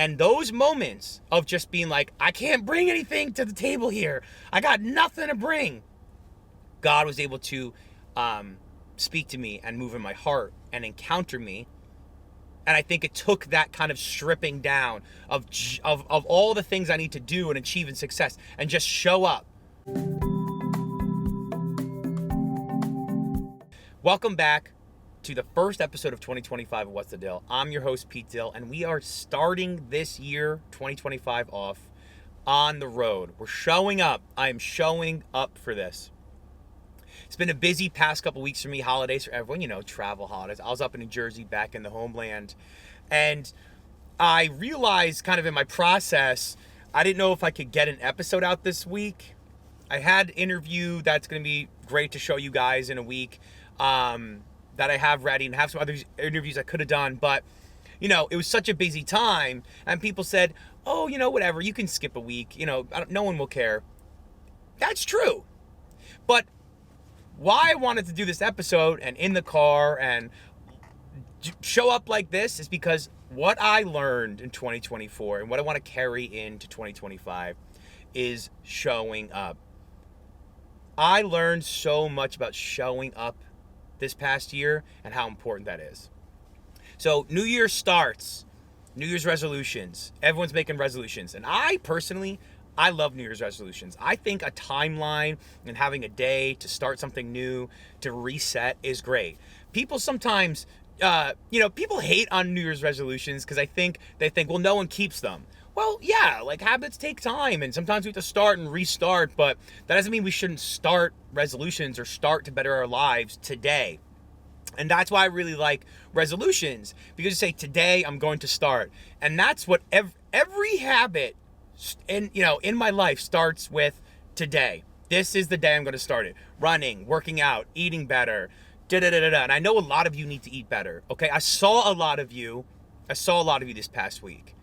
And those moments of just being like, I can't bring anything to the table here, I got nothing to bring, God was able to speak to me and move in my heart and encounter me. And I think it took that kind of stripping down of all the things I need to do and achieve in success and just show up. Welcome back to the first episode of 2025 of What's the Dill. I'm your host, Pete Dill, and we are starting this year, 2025, off on the road. We're showing up. I am showing up for this. It's been a busy past couple weeks for me, holidays for everyone, travel holidays. I was up in New Jersey, back in the homeland, and I realized kind of in my process, I didn't know if I could get an episode out this week. I had an interview that's going to be great to show you guys in a week that I have ready, and have some other interviews I could have done, but it was such a busy time, and people said, oh, whatever, you can skip a week, no one will care. That's true. But why I wanted to do this episode and in the car and show up like this is because what I learned in 2024 and what I want to carry into 2025 is showing up. I learned so much about showing up this past year and how important that is. So New Year starts, New Year's resolutions. Everyone's making resolutions. And I personally love New Year's resolutions. I think a timeline and having a day to start something new, to reset, is great. People sometimes, people hate on New Year's resolutions because they think, well, no one keeps them. Well, yeah, habits take time, and sometimes we have to start and restart, but that doesn't mean we shouldn't start resolutions or start to better our lives today. And that's why I really like resolutions, because you say, today I'm going to start. And that's what every habit in my life starts with today. This is the day I'm going to start it. Running, working out, eating better, And I know a lot of you need to eat better. Okay, I saw a lot of you this past week.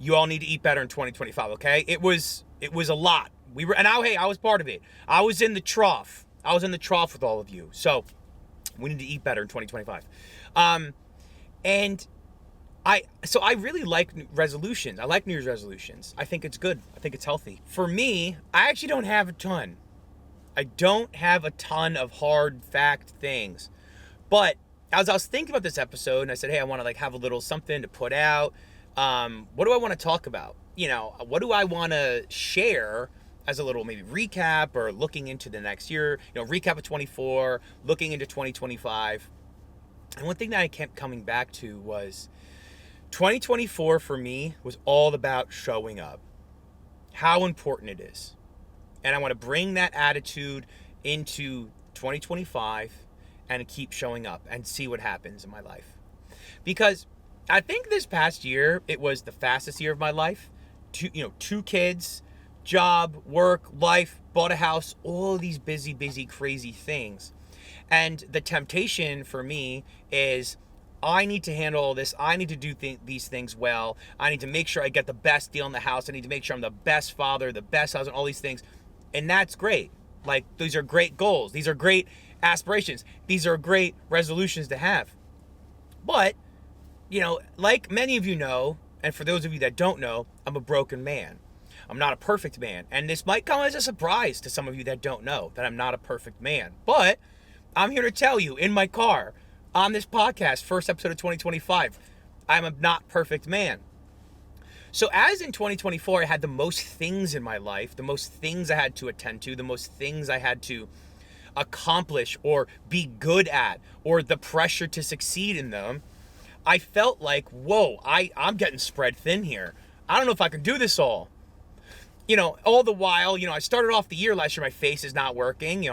You all need to eat better in 2025. Okay, it was a lot. I was part of it. I was in the trough. With all of you. So we need to eat better in 2025. And I really like resolutions. I like New Year's resolutions. I think it's good. I think it's healthy. For me, I actually don't have a ton. I don't have a ton of hard fact things. But as I was thinking about this episode, and I said, hey, I want to have a little something to put out. What do I want to talk about? What do I want to share as a little maybe recap or looking into the next year? Recap of 24, looking into 2025. And one thing that I kept coming back to was 2024 for me was all about showing up, how important it is. And I want to bring that attitude into 2025 and keep showing up and see what happens in my life. Because I think this past year, it was the fastest year of my life. Two kids, job, work, life, bought a house, all these busy, crazy things. And the temptation for me is, I need to handle all this. I need to do these things well. I need to make sure I get the best deal in the house. I need to make sure I'm the best father, the best husband, all these things. And that's great. These are great goals. These are great aspirations. These are great resolutions to have. But, like many of you know, and for those of you that don't know, I'm a broken man. I'm not a perfect man. And this might come as a surprise to some of you that don't know that I'm not a perfect man. But I'm here to tell you in my car, on this podcast, first episode of 2025, I'm a not perfect man. So as in 2024, I had the most things in my life, the most things I had to attend to, the most things I had to accomplish or be good at, or the pressure to succeed in them, I felt like, whoa, I'm getting spread thin here. I don't know if I can do this all. All the while, I started off the year last year, my face is not working.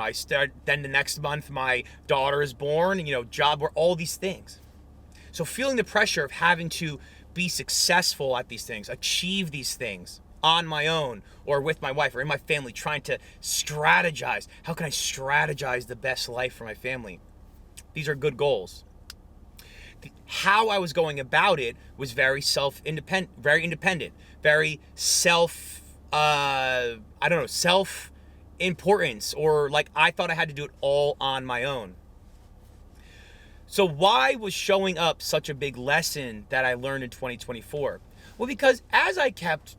Then the next month, my daughter is born, job work, all these things. So feeling the pressure of having to be successful at these things, achieve these things on my own or with my wife or in my family, trying to strategize. How can I strategize the best life for my family? These are good goals. How I was going about it was very independent, very self-importance, or I thought I had to do it all on my own. So why was showing up such a big lesson that I learned in 2024? Well, because as I kept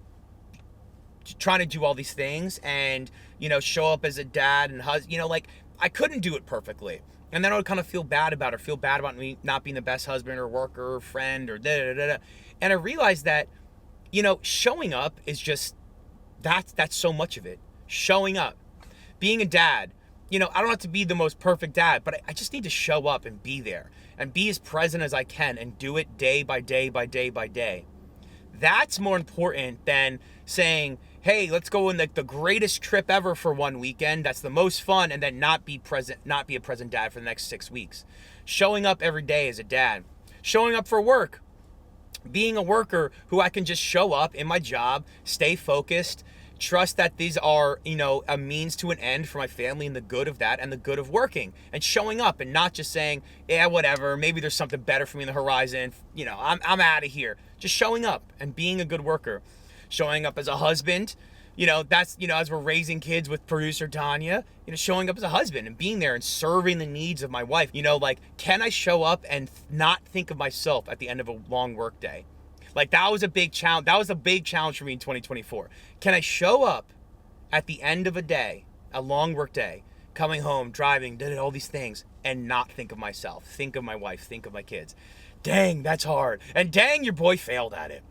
trying to do all these things and, show up as a dad and husband, like I couldn't do it perfectly. And then I would kind of feel bad about me not being the best husband or worker or friend or da da da da. And I realized that, showing up is just, that's so much of it. Showing up, being a dad, I don't have to be the most perfect dad, but I just need to show up and be there and be as present as I can and do it day by day by day by day. That's more important than saying, hey, let's go on the greatest trip ever for one weekend. That's the most fun. And then not be a present dad for the next 6 weeks. Showing up every day as a dad. Showing up for work. Being a worker who I can just show up in my job, stay focused, trust that these are, a means to an end for my family and the good of that and the good of working and showing up and not just saying, yeah, whatever, maybe there's something better for me in the horizon. I'm out of here. Just showing up and being a good worker. Showing up as a husband, that's, as we're raising kids with producer Tanya, showing up as a husband and being there and serving the needs of my wife. Can I show up and not think of myself at the end of a long work day? Like that was a big challenge. That was a big challenge for me in 2024. Can I show up at the end of a day, a long work day, coming home, driving, did all these things, and not think of myself, think of my wife, think of my kids? Dang, that's hard. And dang, your boy failed at it.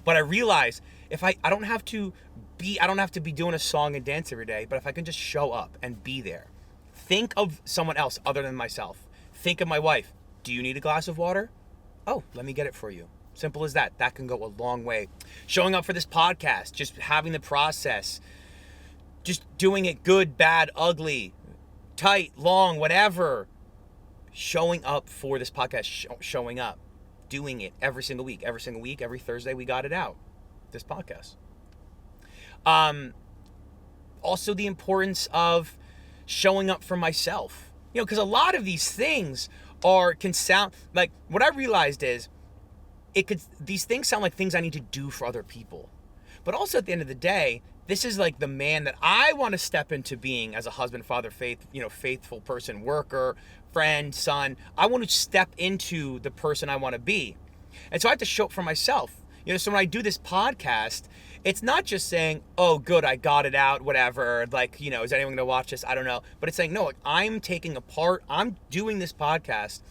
But I realized if I don't have to be doing a song and dance every day, but if I can just show up and be there, think of someone else other than myself. Think of my wife. Do you need a glass of water? Oh, let me get it for you. Simple as that. That can go a long way. Showing up for this podcast, just having the process, just doing it good, bad, ugly, tight, long, whatever. Showing up for this podcast, showing up, doing it every single week, every Thursday we got it out, this podcast. Also the importance of showing up for myself, because a lot of these things can sound like, what I realized is, these things sound like things I need to do for other people. But also at the end of the day, this is like the man that I want to step into being as a husband, father, faithful person, worker, friend, son. I want to step into the person I want to be. And so I have to show up for myself. So when I do this podcast, it's not just saying, oh, good, I got it out, whatever. Like, is anyone going to watch this? I don't know. But it's saying, no, I'm taking a part. I'm doing this podcast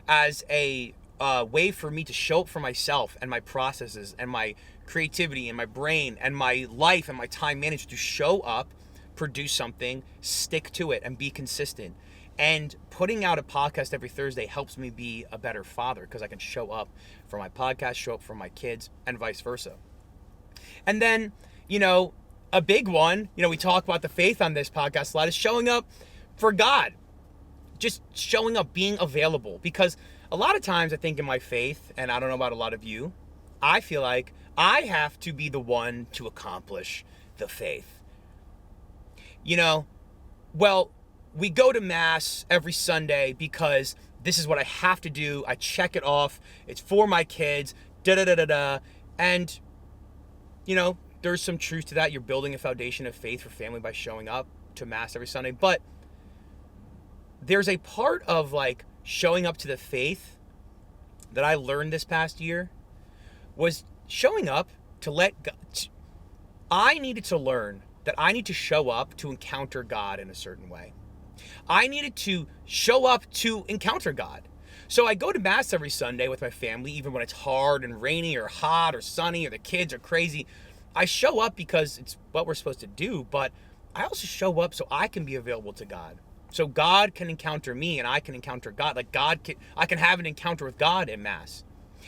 as a way for me to show up for myself and my processes and my creativity and my brain and my life and my time management, to show up, produce something, stick to it, and be consistent. And putting out a podcast every Thursday helps me be a better father because I can show up for my podcast, show up for my kids, and vice versa. And then, a big one, we talk about the faith on this podcast a lot, is showing up for God. Just showing up, being available. Because a lot of times I think in my faith, and I don't know about a lot of you, I feel like I have to be the one to accomplish the faith. Well, we go to Mass every Sunday because this is what I have to do. I check it off. It's for my kids. Da-da-da-da-da. And, there's some truth to that. You're building a foundation of faith for family by showing up to Mass every Sunday. But there's a part of like showing up to the faith that I learned this past year was showing up to let God. I needed to learn that I need to show up to encounter God in a certain way. I needed to show up to encounter God. So I go to Mass every Sunday with my family, even when it's hard and rainy or hot or sunny or the kids are crazy. I show up because it's what we're supposed to do, but I also show up so I can be available to God. So God can encounter me and I can encounter God. Like I can have an encounter with God in Mass.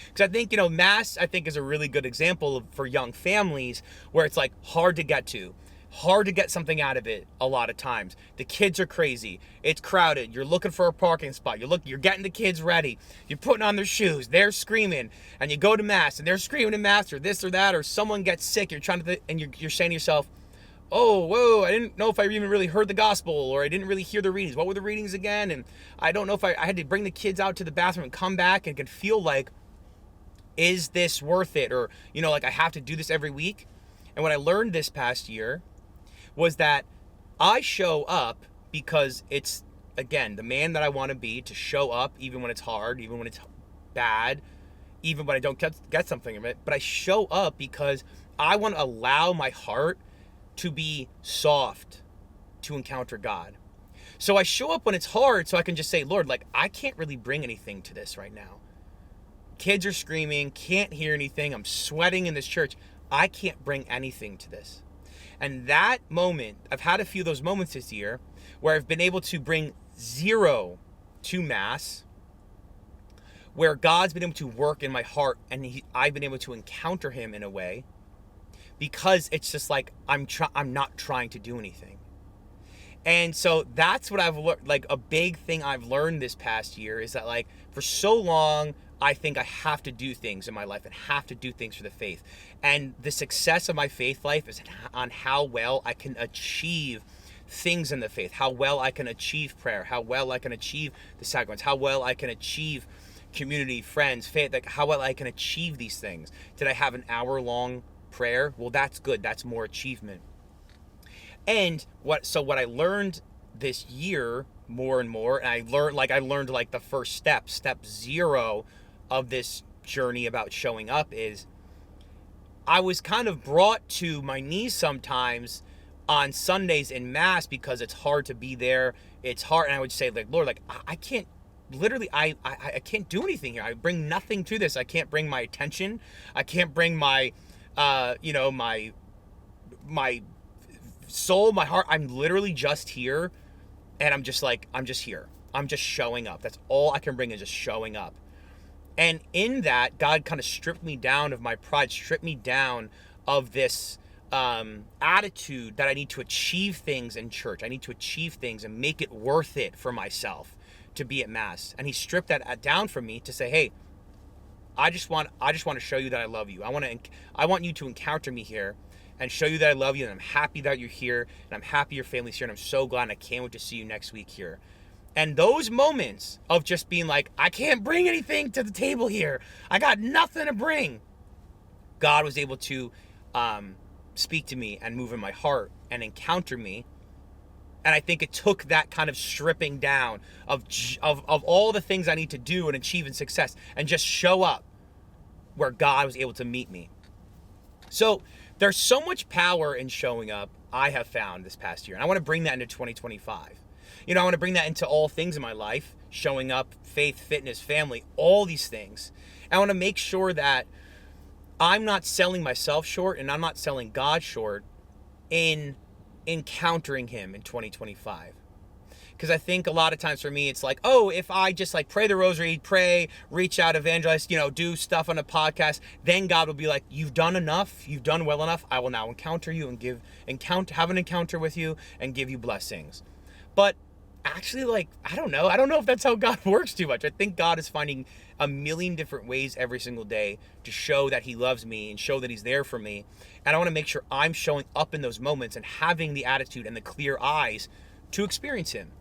Because I think, Mass, I think, is a really good example for young families where it's like hard to get to. Hard to get something out of it a lot of times. The kids are crazy. It's crowded. You're looking for a parking spot. You're getting the kids ready. You're putting on their shoes. They're screaming. And you go to Mass and they're screaming in Mass or this or that, or someone gets sick. You're trying to, and you're saying to yourself, oh, whoa, I didn't know if I even really heard the gospel, or I didn't really hear the readings. What were the readings again? And I don't know if I had to bring the kids out to the bathroom and come back and could feel like, is this worth it? Or, like I have to do this every week. And what I learned this past year was that I show up because it's, again, the man that I want to be, to show up even when it's hard, even when it's bad, even when I don't get something from it, but I show up because I want to allow my heart to be soft to encounter God. So I show up when it's hard so I can just say, Lord, like, I can't really bring anything to this right now. Kids are screaming, can't hear anything. I'm sweating in this church. I can't bring anything to this. And that moment, I've had a few of those moments this year where I've been able to bring zero to Mass, where God's been able to work in my heart and I've been able to encounter him in a way because it's just like I'm not trying to do anything. And so that's what I've learned. Like, a big thing I've learned this past year is that, like, for so long, I think I have to do things in my life and have to do things for the faith. And the success of my faith life is on how well I can achieve things in the faith, how well I can achieve prayer, how well I can achieve the sacraments, how well I can achieve community, friends, faith, like how well I can achieve these things. Did I have an hour-long prayer? Well, that's good. That's more achievement. And what I learned this year more and more, and I learned like the first step 0 of this journey about showing up is I was kind of brought to my knees sometimes on Sundays in Mass because it's hard to be there. It's hard. And I would say, like, Lord, like, I can't, literally, I can't do anything here. I bring nothing to this. I can't bring my attention. I can't bring my, my soul, my heart. I'm literally just here. And I'm just here. I'm just showing up. That's all I can bring is just showing up. And in that, God kind of stripped me down of my pride, stripped me down of this attitude that I need to achieve things in church. I need to achieve things and make it worth it for myself to be at Mass. And he stripped that down from me to say, hey, I just want to show you that I love you. I want you to encounter me here and show you that I love you, and I'm happy that you're here, and I'm happy your family's here, and I'm so glad, and I can't wait to see you next week here. And those moments of just being like, I can't bring anything to the table here. I got nothing to bring. God was able to speak to me and move in my heart and encounter me. And I think it took that kind of stripping down of all the things I need to do and achieve in success and just show up where God was able to meet me. So there's so much power in showing up, I have found this past year. And I want to bring that into 2025. I want to bring that into all things in my life, showing up, faith, fitness, family, all these things. I want to make sure that I'm not selling myself short and I'm not selling God short in encountering him in 2025. Because I think a lot of times for me, it's like, oh, if I just like pray the rosary, pray, reach out, evangelize, do stuff on a podcast, then God will be like, you've done enough, you've done well enough. I will now encounter you and have an encounter with you and give you blessings. But actually, like, I don't know if that's how God works too much. I think God is finding a million different ways every single day to show that he loves me and show that he's there for me. And I want to make sure I'm showing up in those moments and having the attitude and the clear eyes to experience him.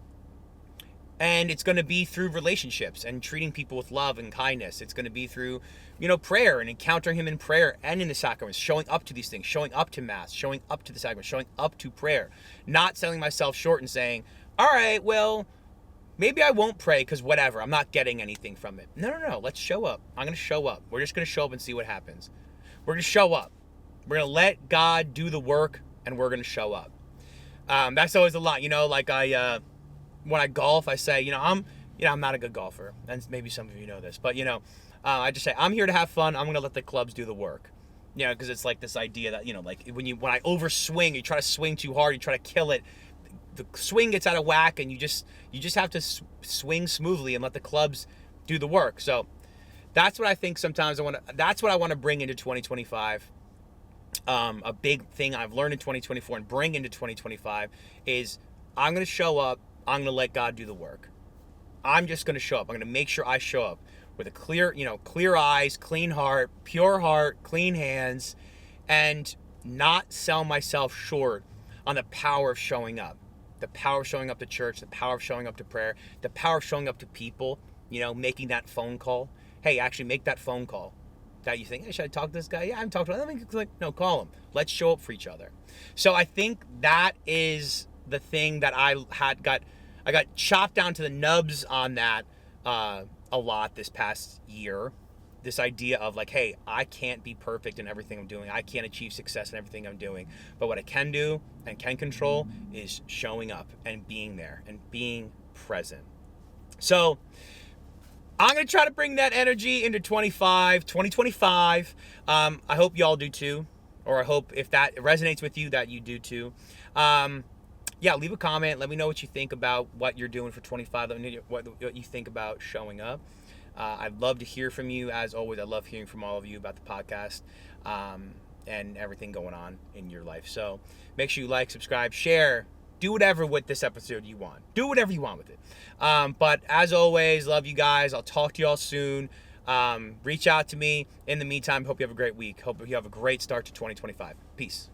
And it's going to be through relationships and treating people with love and kindness. It's going to be through, prayer and encountering him in prayer and in the sacraments, showing up to these things, showing up to Mass, showing up to the sacraments, showing up to prayer, not selling myself short and saying, all right, well, maybe I won't pray because whatever, I'm not getting anything from it. No, let's show up. I'm going to show up. We're just going to show up and see what happens. We're going to show up. We're going to let God do the work, and we're going to show up. That's always a lot, like when I golf, I say, I'm not a good golfer, and maybe some of you know this, but, I just say, I'm here to have fun. I'm going to let the clubs do the work. Because it's like this idea that, like when I overswing, you try to swing too hard, you try to kill it, the swing gets out of whack, and you just have to swing smoothly and let the clubs do the work. So that's what I think sometimes that's what I want to bring into 2025. A big thing I've learned in 2024 and bring into 2025 is I'm going to show up. I'm going to let God do the work. I'm just going to show up. I'm going to make sure I show up with a clear eyes, clean heart, clean hands, and not sell myself short on the power of showing up. The power of showing up to church, the power of showing up to prayer, the power of showing up to people, making that phone call. Hey, actually make that phone call. That you think, hey, should I talk to this guy? Yeah, I haven't talked to him. No, call him. Let's show up for each other. So I think that is the thing that I got chopped down to the nubs on that a lot this past year, This idea of like, hey, I can't be perfect in everything I'm doing. I can't achieve success in everything I'm doing. But what I can do and can control is showing up and being there and being present. So I'm going to try to bring that energy into 2025. I hope y'all do too. Or I hope if that resonates with you that you do too. Yeah, leave a comment. Let me know what you think about what you're doing for 25. Let me know what you think about showing up. I'd love to hear from you. As always, I love hearing from all of you about the podcast and everything going on in your life. So make sure you like, subscribe, share. Do whatever with this episode you want. Do whatever you want with it. But as always, love you guys. I'll talk to y'all soon. Reach out to me. In the meantime, hope you have a great week. Hope you have a great start to 2025. Peace.